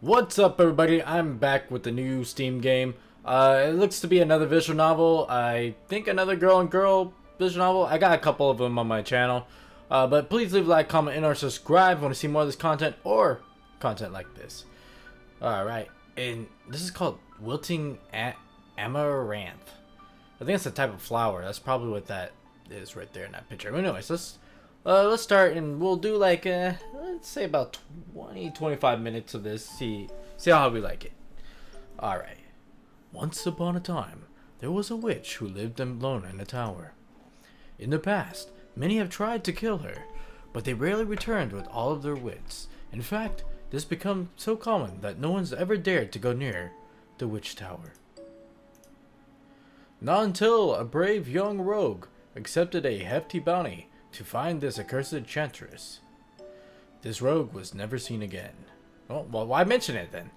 What's up, everybody? I'm back with the new Steam game. It looks to be another visual novel. I think another girl and girl visual novel. I got a couple of them on my channel. But please leave a like, comment, and or subscribe if you want to see more of this content or content like this. Alright, and this is called Wilting Amaranth. I think it's a type of flower. That's probably what that is right there in that picture. But anyways, let's start, and we'll do like let's say about 20-25 minutes of this. See how we like it. All right. Once upon a time, there was a witch who lived alone in a tower. In the past, many have tried to kill her, but they rarely returned with all of their wits. In fact, this become so common that no one's ever dared to go near the witch tower. Not until a brave young rogue accepted a hefty bounty to find this accursed enchantress. This rogue was never seen again. Oh, well, why mention it then?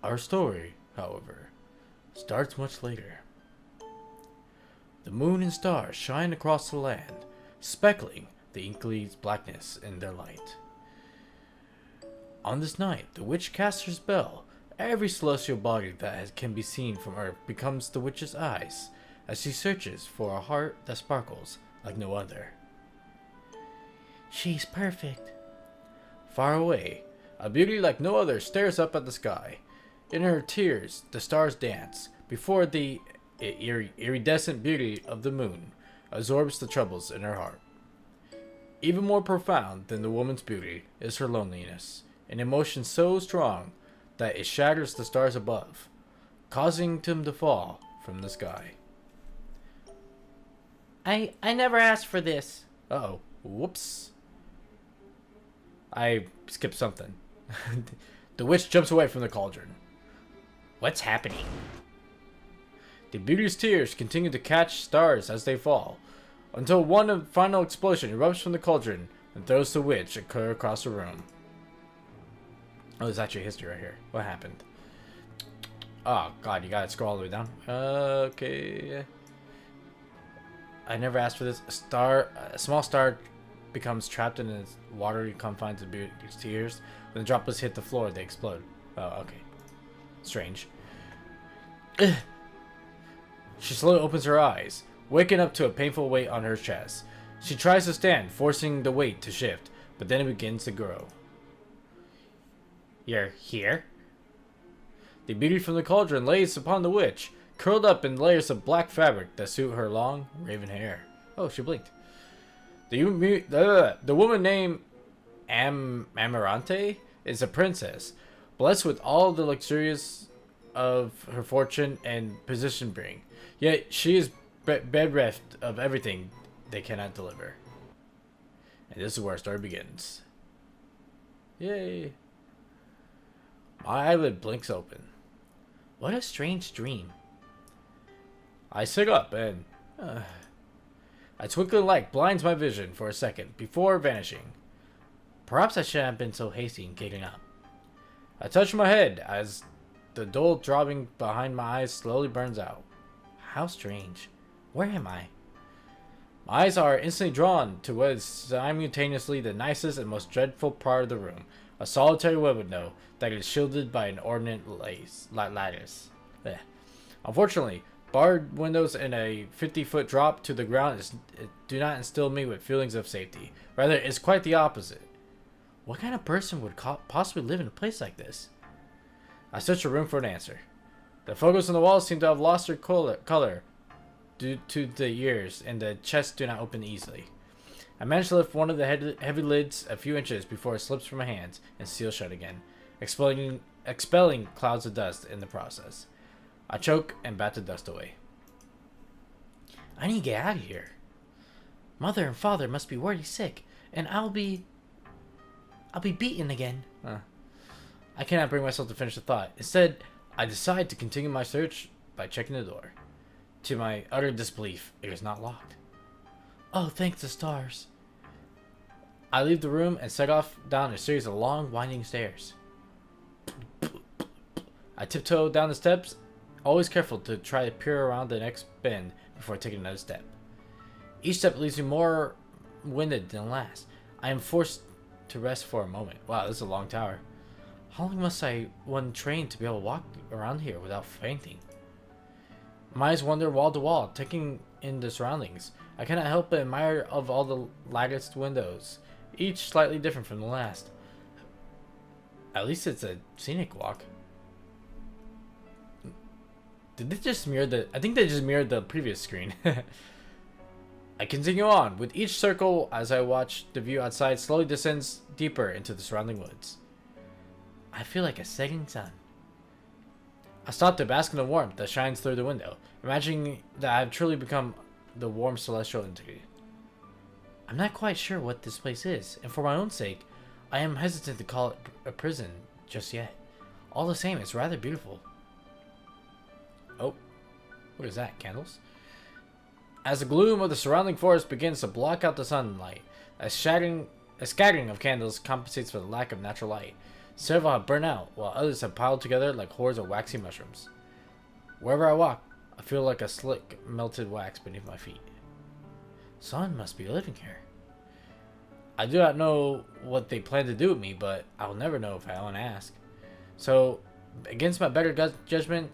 Our story, however, starts much later. The moon and stars shine across the land, speckling the inkly's blackness in their light. On this night, the witch casts her spell. Every celestial body that can be seen from Earth becomes the witch's eyes, as she searches for a heart that sparkles like no other. She's perfect. Far away, a beauty like no other stares up at the sky. In her tears, the stars dance before the iridescent beauty of the moon absorbs the troubles in her heart. Even more profound than the woman's beauty is her loneliness, an emotion so strong that it shatters the stars above, causing them to fall from the sky. I never asked for this. Uh-oh. Whoops. I skipped something. The witch jumps away from the cauldron. What's happening? The beauty's tears continue to catch stars as they fall, until one final explosion erupts from the cauldron and throws the witch clear across the room. Oh, there's actually history right here. What happened? Oh, God, you gotta scroll all the way down. Okay. I never asked for this. A small star becomes trapped in its watery confines of beauty's tears. When the droplets hit the floor, they explode. Oh, okay. Strange. She slowly opens her eyes, waking up to a painful weight on her chest. She tries to stand, forcing the weight to shift, but then it begins to grow. You're here? The beauty from the cauldron lays upon the witch, curled up in layers of black fabric that suit her long, raven hair. Oh, she blinked. The woman named Amarante is a princess, blessed with all the luxurious of her fortune and position bring. Yet she is bereft of everything they cannot deliver. And this is where our story begins. Yay. My eyelid blinks open. What a strange dream. I sit up and a twinkling light blinds my vision for a second before vanishing. Perhaps I shouldn't have been so hasty in getting up. I touch my head as the dull throbbing behind my eyes slowly burns out. How strange. Where am I? My eyes are instantly drawn to what is simultaneously the nicest and most dreadful part of the room. A solitary window that is shielded by an ornate lattice. Ugh. Unfortunately, barred windows and a 50-foot drop to the ground do not instill me with feelings of safety. Rather, it's quite the opposite. What kind of person would possibly live in a place like this? I search the room for an answer. The photos on the walls seem to have lost their color due to the years, and the chests do not open easily. I manage to lift one of the heavy lids a few inches before it slips from my hands and seals shut again, expelling clouds of dust in the process. I choke and bat the dust away. I need to get out of here. Mother and father must be worried sick, and I'll be beaten again. I cannot bring myself to finish the thought. Instead, I decide to continue my search by checking the door. To my utter disbelief, it is not locked. Oh, thank the stars. I leave the room and set off down a series of long, winding stairs. I tiptoe down the steps, always careful to try to peer around the next bend before taking another step. Each step leaves me more winded than the last. I am forced to rest for a moment. Wow, this is a long tower. How long must one train to be able to walk around here without fainting? My eyes wander wall to wall, taking in the surroundings. I cannot help but admire of all the latticed windows, each slightly different from the last. At least it's a scenic walk. Did they just mirror the... I think they just mirrored the previous screen. I continue on, with each circle as I watch the view outside slowly descends deeper into the surrounding woods. I feel like a setting sun. I stop to bask in the warmth that shines through the window, imagining that I have truly become the warm celestial entity. I'm not quite sure what this place is, and for my own sake, I am hesitant to call it a prison just yet. All the same, it's rather beautiful. Oh, what is that? Candles? As the gloom of the surrounding forest begins to block out the sunlight, a scattering of candles compensates for the lack of natural light. Several have burnt out, while others have piled together like hordes of waxy mushrooms. Wherever I walk, I feel like a slick, melted wax beneath my feet. Someone must be living here. I do not know what they plan to do with me, but I'll never know if I don't ask. So, against my better judgment,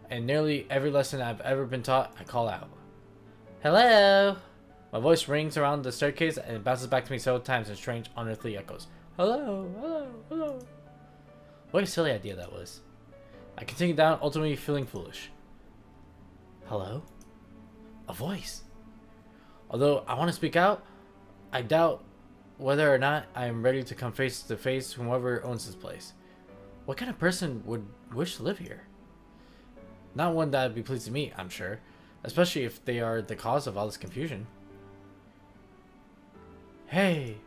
and nearly every lesson I've ever been taught, I call out. Hello! My voice rings around the staircase and it bounces back to me several times in strange, unearthly echoes. Hello, hello, hello. What a silly idea that was. I continue down, ultimately feeling foolish. Hello? A voice. Although I want to speak out, I doubt whether or not I am ready to come face to face with whoever owns this place. What kind of person would wish to live here? Not one that would be pleased to meet, I'm sure. Especially if they are the cause of all this confusion. Hey!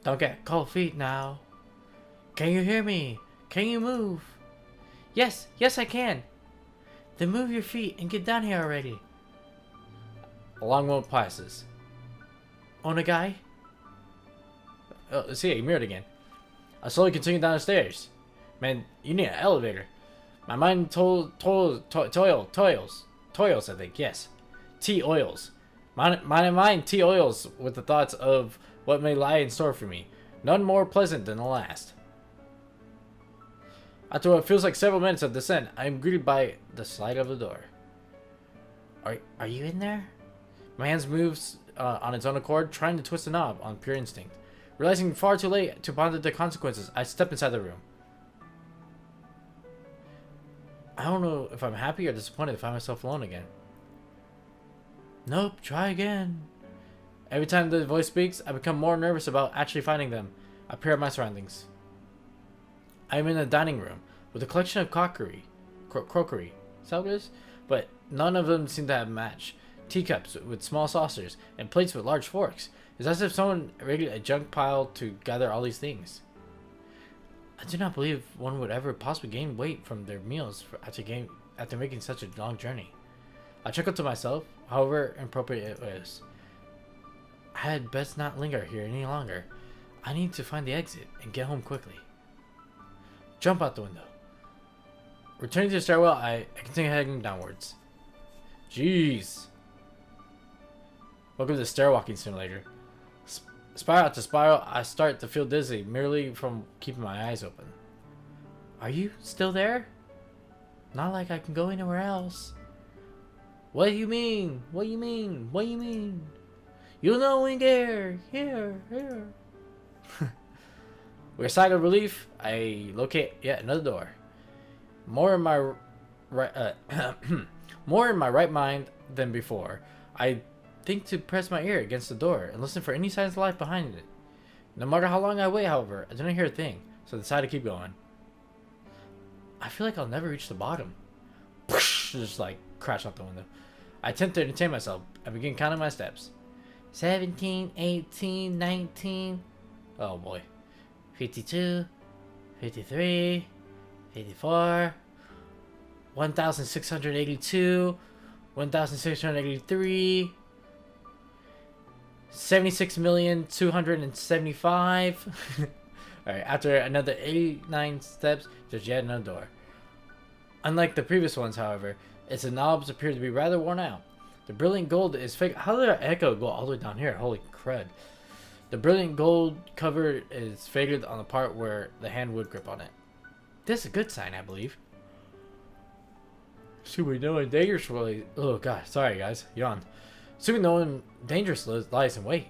Don't get cold feet now. Can you hear me? Can you move? Yes, yes I can. Then move your feet and get down here already. A long moment passes. Onagai? Oh, see, you mirrored again. I slowly continue down the stairs. Man, you need an elevator. My mind toils, I think, yes. T-oils. My mind T-oils with the thoughts of what may lie in store for me. None more pleasant than the last. After what feels like several minutes of descent, I am greeted by the slide of the door. Are you in there? My hands moves on its own accord, trying to twist the knob on pure instinct. Realizing far too late to ponder the consequences, I step inside the room. I don't know if I'm happy or disappointed to find myself alone again. Nope, try again. Every time the voice speaks, I become more nervous about actually finding them. I peer at my surroundings. I am in a dining room with a collection of crockery. Is that what it is? But none of them seem to have a match. Teacups with small saucers and plates with large forks. It's as if someone raided a junk pile to gather all these things. I do not believe one would ever possibly gain weight from their meals after making such a long journey. I chuckle to myself, however inappropriate it is. I had best not linger here any longer. I need to find the exit and get home quickly. Jump out the window. Returning to the stairwell, I continue heading downwards. Jeez. Welcome to the stairwalking simulator. Spiral after spiral, I start to feel dizzy merely from keeping my eyes open. Are you still there? Not like I can go anywhere else. What do you mean? What do you mean? What do you mean? You know when here. With a sigh of relief, I locate yet another door. More in my right mind than before. I think to press my ear against the door and listen for any signs of life behind it. No matter how long I wait, however, I do not hear a thing, so I decide to keep going. I feel like I'll never reach the bottom. Just like crash out the window. I attempt to entertain myself. I begin counting my steps. 17, 18, 19. Oh boy. 52, 53, 54, 1,682, 1,683, 76,275,000. Alright, after another 89 steps, there's yet another door. Unlike the previous ones, however, its knobs appear to be rather worn out. The brilliant gold is fake. How did our echo go all the way down here? Holy crud. The brilliant gold cover is faded on the part where the hand would grip on it. This is a good sign, I believe. Assuming no one dangerous really. Oh god, sorry guys, yawn. Assuming no one dangerous lies in wait.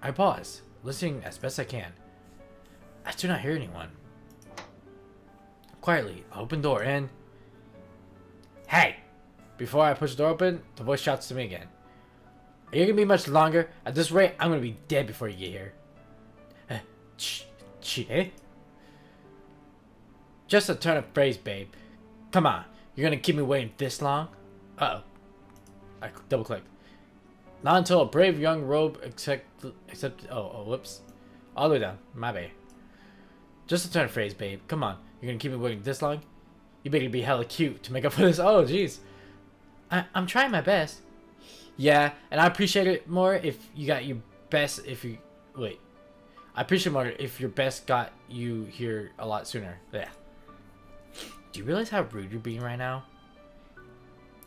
I pause, listening as best I can. I do not hear anyone. Quietly, I open the door and... Hey! Before I push the door open, the voice shouts to me again. Are you gonna be much longer? At this rate, I'm gonna be dead before you get here. Eh? Just a turn of phrase, babe. Come on, you're gonna keep me waiting this long? Uh-oh. I double clicked. Not until a brave young robe whoops. All the way down. My bad. Just a turn of phrase, babe. Come on, you're gonna keep me waiting this long? You better be hella cute to make up for this. Oh, jeez. I'm trying my best. Yeah, and I appreciate it more if you got your best I appreciate it more if your best got you here a lot sooner. Yeah. Do you realize how rude you're being right now?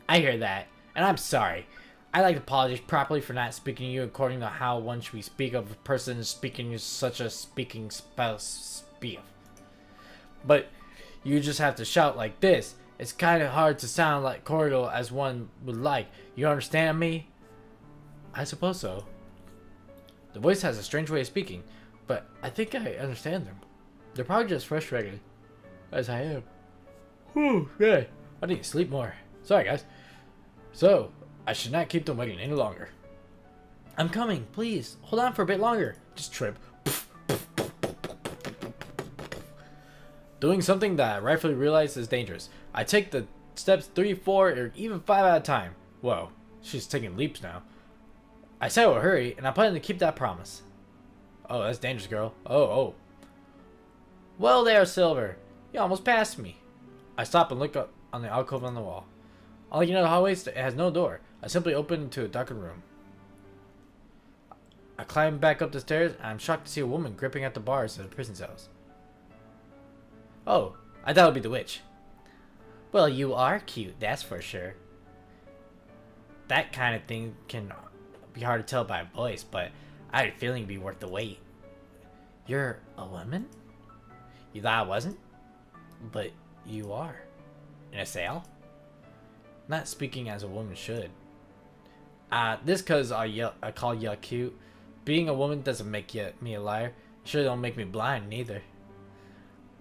I hear that, and I'm sorry. I like to apologize properly for not speaking to you according to how one should speak of a person speaking as such a speaking spouse speak. But you just have to shout like this. It's kind of hard to sound like cordial as one would like. You understand me? I suppose so. The voice has a strange way of speaking, but I think I understand them. They're probably just frustrated, as I am. Whew, yeah. I need to sleep more. Sorry, guys. So, I should not keep them waiting any longer. I'm coming, please. Hold on for a bit longer. Just trip. Doing something that I rightfully realize is dangerous. I take the steps 3, 4, or even 5 at a time. Whoa, she's taking leaps now. I said I would hurry, and I plan to keep that promise. Oh, that's dangerous, girl. Oh. Well there, Silver. You almost passed me. I stop and look up on the alcove on the wall. Unlike the hallways, it has no door. I simply open to a darkened room. I climb back up the stairs, and I'm shocked to see a woman gripping at the bars of the prison cells. Oh, I thought it would be the witch. Well, you are cute, that's for sure. That kind of thing can be hard to tell by a voice, but I had a feeling it'd be worth the wait. You're a woman? You thought I wasn't? But you are. In a cell? Not speaking as a woman should. This cause I call you cute. Being a woman doesn't make me a liar. Sure don't make me blind neither.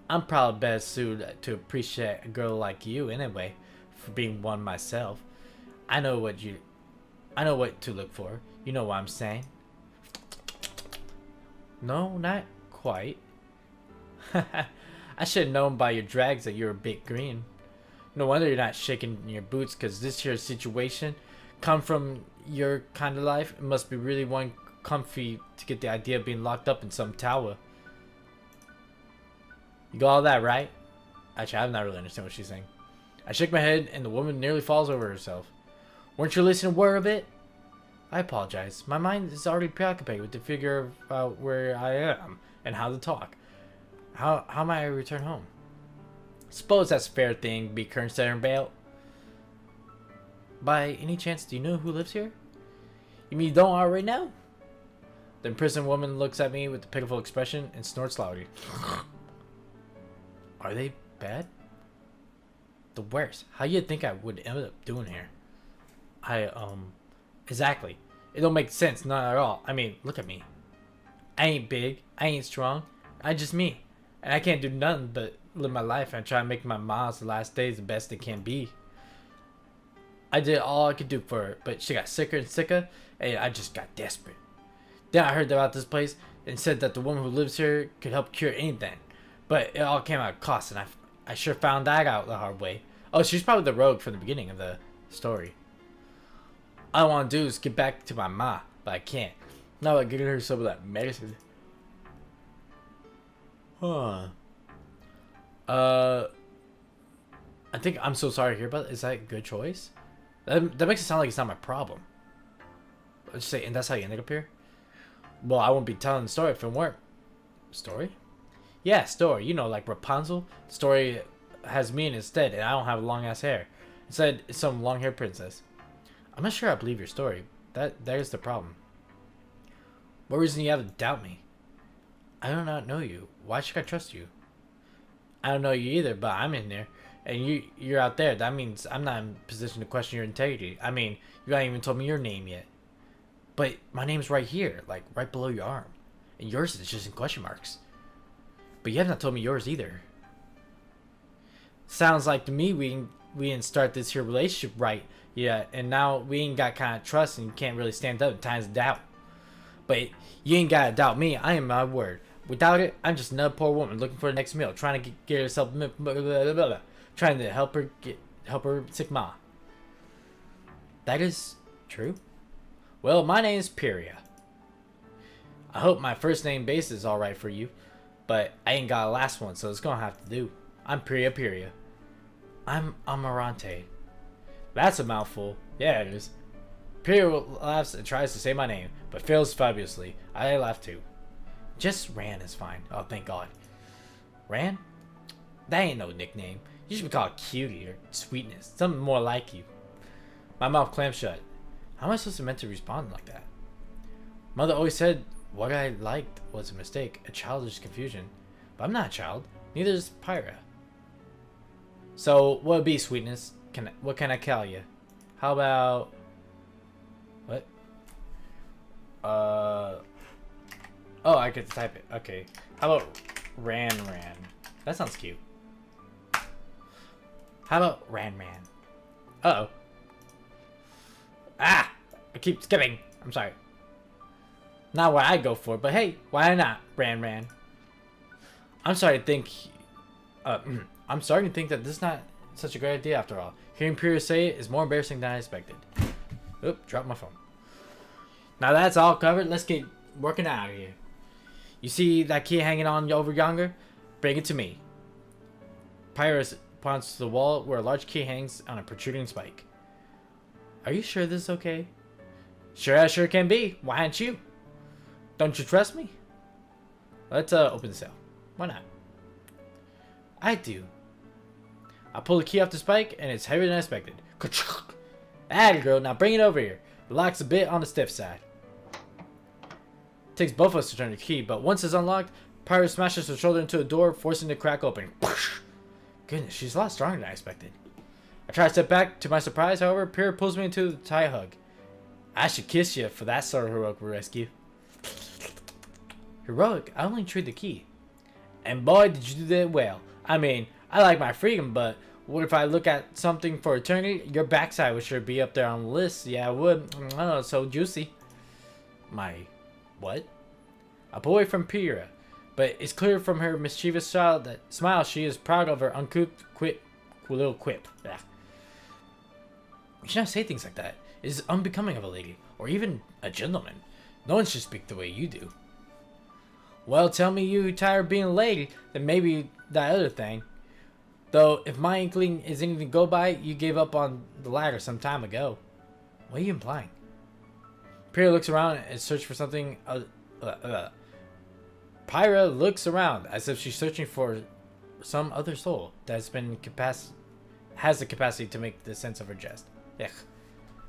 I'm probably better suited to appreciate a girl like you anyway, for being one myself. I know what to look for. You know what I'm saying? No, not quite. I should have known by your drags that you're a bit green. No wonder you're not shaking in your boots, cause this here situation come from your kind of life. It must be really one comfy to get the idea of being locked up in some tower. You got all that right? Actually, I'm not really understand what she's saying. I shake my head and the woman nearly falls over herself. Weren't you listening to a word of it? I apologize. My mind is already preoccupied with the figure out where I am and how to talk. How might I return home? Suppose that's a fair thing, be current center bail. By any chance, do you know who lives here? You mean you don't already know? The imprisoned woman looks at me with a pitiful expression and snorts loudly. Are they bad? The worst. How you think I would end up doing here? Exactly. It don't make sense, not at all. I mean, look at me. I ain't big. I ain't strong. I just me. And I can't do nothing but live my life and try to make my mom's last days the best they can be. I did all I could do for her, but she got sicker and sicker, and I just got desperate. Then I heard about this place and said that the woman who lives here could help cure anything. But it all came at a cost, and I sure found that out the hard way. Oh, she's probably the rogue from the beginning of the story. All I want to do is get back to my ma, but I can't. Now I'm getting her some of that medicine. Huh. I think I'm so sorry to hear about it. Is that a good choice? That makes it sound like it's not my problem. Let's say, and that's how you ended up here? Well, I won't be telling the story if it weren't. Story? Yeah, story. You know, like Rapunzel. The story has me instead, and I don't have long ass hair. Instead, it's some long haired princess. I'm not sure I believe your story. There's the problem. What reason do you have to doubt me? I do not know you. Why should I trust you? I don't know you either, but I'm in there. And you're out there. That means I'm not in position to question your integrity. I mean, you haven't even told me your name yet. But my name's right here, like right below your arm. And yours is just in question marks. But you have not told me yours either. Sounds like to me we didn't start this here relationship right yet. And now we ain't got kind of trust and you can't really stand up in times of doubt. But you ain't gotta doubt me. I am my word. Without it, I'm just another poor woman looking for the next meal, trying to get herself, trying to help her sick ma. That is true. Well, my name is Pyria. I hope my first name base is all right for you, but I ain't got a last one, so it's gonna have to do. I'm Pyria. I'm Amarante. That's a mouthful. Yeah, it is. Pyria laughs and tries to say my name, but fails fabulously. I laugh too. Just Ran is fine. Oh, thank God. Ran? That ain't no nickname. You should be called Cutie or Sweetness. Something more like you. My mouth clamped shut. How am I supposed to meant to respond like that? Mother always said what I liked was a mistake, a childish confusion. But I'm not a child. Neither is Pyra. So, what would be Sweetness? What can I call you? How about... What? Oh, I get to type it. Okay. How about Ran? That sounds cute. How about Ran? Uh-oh. Ah! I keep skipping. I'm sorry. Not what I'd go for, but hey, why not, Ran? I'm starting to think that this is not such a great idea after all. Hearing Pyria say it is more embarrassing than I expected. Oop, dropped my phone. Now that's all covered, let's get working out of here. You see that key hanging on over yonder? Bring it to me. Pyria points to the wall where a large key hangs on a protruding spike. Are you sure this is okay? Sure as sure can be. Why aren't you? Don't you trust me? Let's open the cell. Why not? I do. I pull the key off the spike and it's heavier than I expected. Atta girl, now bring it over here. The lock's a bit on the stiff side. It takes both of us to turn the key, but once it's unlocked, Pyra smashes her shoulder into a door, forcing the crack open. Goodness, she's a lot stronger than I expected. I try to step back. To my surprise, however, Pyra pulls me into the tie hug. I should kiss you for that sort of heroic rescue. Heroic? I only tried the key. And boy, did you do that well. I mean, I like my freedom, but what if I look at something for eternity? Your backside would sure be up there on the list. Yeah, I would. Oh, so juicy. My... what? I pull away from Pyra, but it's clear from her mischievous smile she is proud of her uncouth little quip. Ugh. You should not say things like that. It is unbecoming of a lady, or even a gentleman. No one should speak the way you do. Well, tell me you tired of being a lady, then maybe that other thing. Though, if my inkling is anything to go by, you gave up on the latter some time ago. What are you implying? Pyra looks around and searches for something. Pyra looks around as if she's searching for some other soul that has the capacity to make the sense of her jest. Ugh.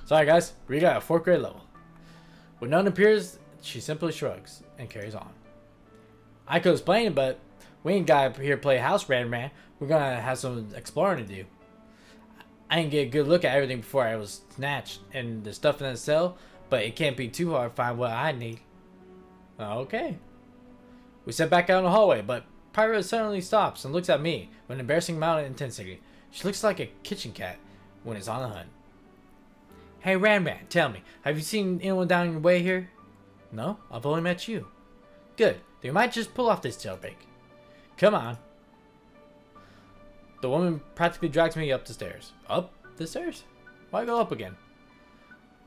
Sorry guys, we got a 4th grade level. When none appears, she simply shrugs and carries on. I could explain, but we ain't got here to play house, man. We're gonna have some exploring to do. I didn't get a good look at everything before I was snatched and the stuff in that cell, but it can't be too hard to find what I need. Okay. We step back out in the hallway, but Pyra suddenly stops and looks at me with an embarrassing amount of intensity. She looks like a kitchen cat when it's on the hunt. Hey Ran, tell me, have you seen anyone down your way here? No, I've only met you. Good, then you might just pull off this jailbreak. Come on. The woman practically drags me up the stairs. Up the stairs? Why go up again?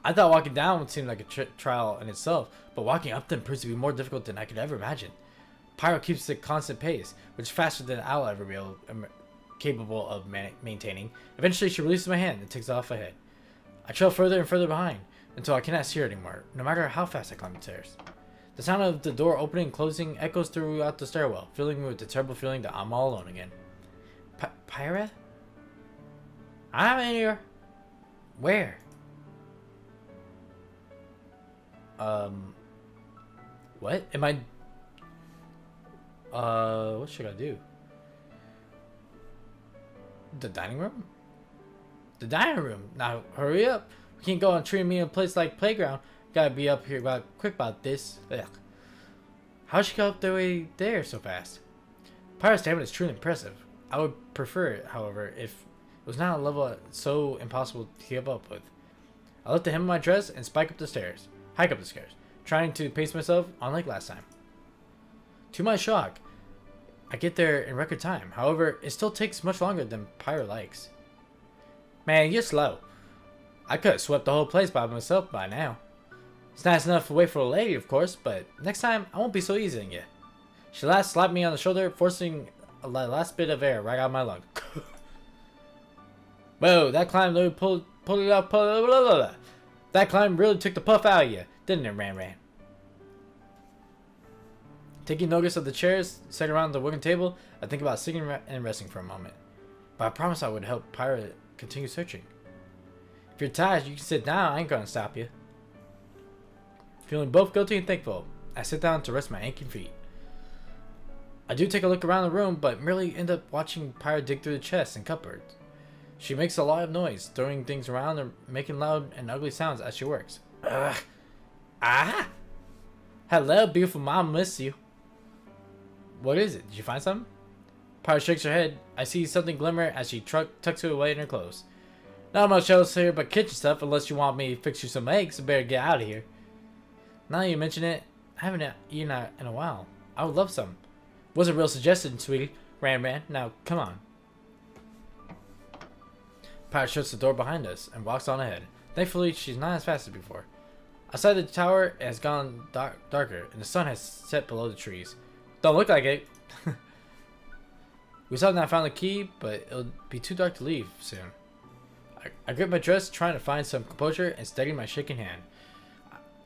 I thought walking down would seem like a trial in itself, but walking up them proves to be more difficult than I could ever imagine. Pyro keeps a constant pace, which is faster than I'll ever be capable of maintaining. Eventually, she releases my hand and takes off ahead. I trail further and further behind until I cannot see her anymore, no matter how fast I climb the stairs. The sound of the door opening and closing echoes throughout the stairwell, filling me with the terrible feeling that I'm all alone again. Pyra? I'm in here. Where? What? Am I... what should I do? The dining room? The dining room! Now, hurry up! We can't go on treating me in a place like playground. Gotta be up here quick about this. Ugh. How'd she get up the way there so fast? Pyro's stamina is truly impressive. I would prefer it, however, if it was not a level so impossible to keep up with. I lift the hem of my dress and hike up the stairs, trying to pace myself, unlike last time. To my shock, I get there in record time. However, it still takes much longer than Pyro likes. Man, you're slow. I could have swept the whole place by myself by now. It's nice enough to wait for a lady, of course, but next time I won't be so easy on you. She slapped me on the shoulder, forcing a last bit of air right out of my lung. Whoa, that climb really pulled it up. That climb really took the puff out of you, didn't it, Ran? Taking notice of the chairs set around the wooden table, I think about sitting and resting for a moment. But I promised I would help Pyro continue searching. If you're tired, you can sit down. I ain't gonna stop you. Feeling both guilty and thankful, I sit down to rest my aching feet. I do take a look around the room, but merely end up watching Pyro dig through the chests and cupboards. She makes a lot of noise, throwing things around and making loud and ugly sounds as she works. Ugh. Ah! Hello, beautiful mom, miss you. What is it? Did you find something? Pyro shakes her head. I see something glimmer as she tucks it away in her clothes. Not much else here but kitchen stuff, unless you want me to fix you some eggs, so better get out of here. Now you mention it, I haven't eaten in a while. I would love some. Wasn't real suggestion, sweetie. Ran. Now, come on. Pyro shuts the door behind us and walks on ahead. Thankfully, she's not as fast as before. Outside the tower, it has gone darker, and the sun has set below the trees. Don't look like it. We still have not found the key, but it'll be too dark to leave soon. I grip my dress, trying to find some composure and steady my shaking hand.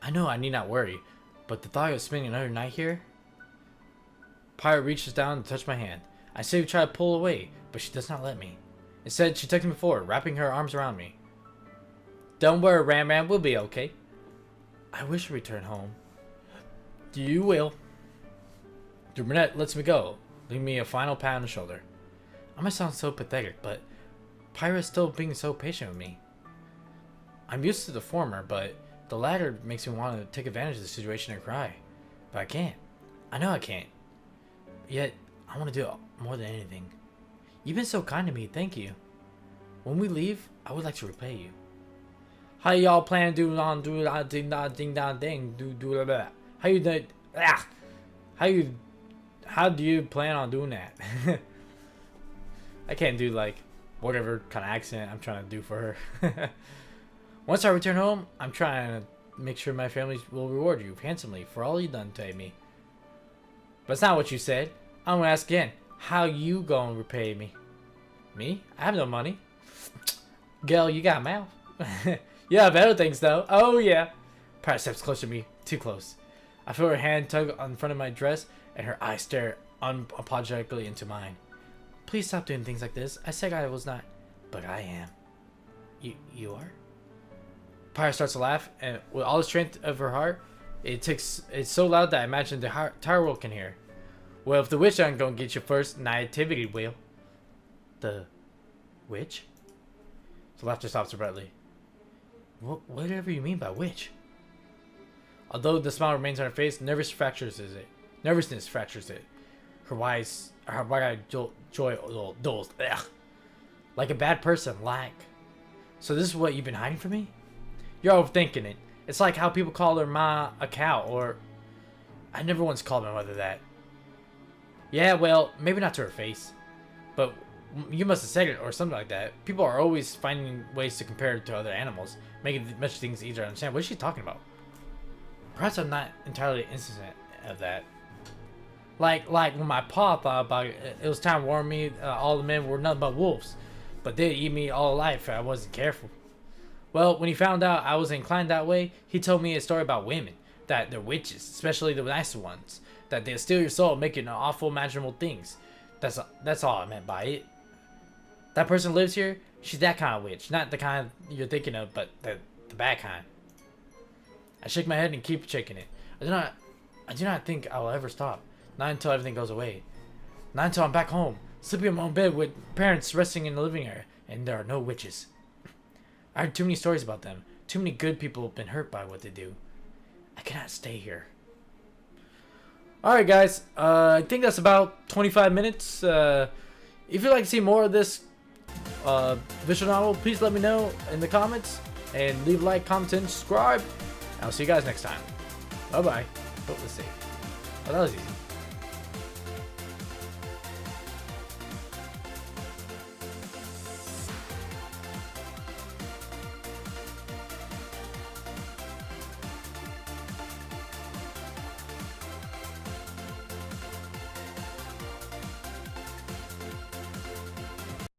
I know I need not worry, but the thought of spending another night here... Pyro reaches down to touch my hand. I say we try to pull away, but she does not let me. Instead, she takes me forward, wrapping her arms around me. Don't worry, Ran, we'll be okay. I wish to return home. You will. The brunette lets me go, leaving me a final pat on the shoulder. I might sound so pathetic, but Pyro is still being so patient with me. I'm used to the former, but the latter makes me want to take advantage of the situation and cry. But I can't. I know I can't. Yet, I want to do it more than anything. You've been so kind to me, thank you. When we leave, I would like to repay you. How y'all plan to how do you plan on doing that? I can't do like whatever kind of accent I'm trying to do for her. Once I return home, I'm trying to make sure my family will reward you handsomely for all you've done to me. But it's not what you said. I'm gonna ask again. How you gonna repay me? Me? I have no money. Girl, you got a mouth. You have better things though. Oh yeah. Pyro steps closer to me. Too close. I feel her hand tug on the front of my dress and her eyes stare unapologetically into mine. Please stop doing things like this. I said I was not. But I am. You are? Pyro starts to laugh, and with all the strength of her heart, it's so loud that I imagine the entire world can hear. Well, if the witch ain't gonna get you first, nativity will. The witch? The laughter stops abruptly. Whatever you mean by witch? Although the smile remains on her face, nervousness fractures it. Her wide-eyed joy dulls. Like a bad person, like. So this is what you've been hiding from me? You're overthinking it. It's like how people call their ma a cow, or... I never once called my mother that. Yeah, well, maybe not to her face. But you must have said it, or something like that. People are always finding ways to compare it to other animals, making much things easier to understand. What is she talking about? Perhaps I'm not entirely innocent of that. Like when my pa thought about it, it was time to warn me all the men were nothing but wolves. But they'd eat me all alive if I wasn't careful. Well, when he found out I was inclined that way, he told me a story about women. That they're witches, especially the nicer ones. That they'll steal your soul, making awful imaginable things. That's all I meant by it. That person lives here, she's that kind of witch. Not the kind you're thinking of, but the bad kind. I shake my head and keep shaking it. I I do not think I will ever stop. Not until everything goes away. Not until I'm back home, sleeping in my own bed with parents resting in the living area, and there are no witches. I heard too many stories about them. Too many good people have been hurt by what they do. I cannot stay here. Alright guys, I think that's about 25 minutes. If you'd like to see more of this visual novel, please let me know in the comments. And leave a like, comment, and subscribe. I'll see you guys next time. Bye bye. Oh, let's see. Oh, that was easy.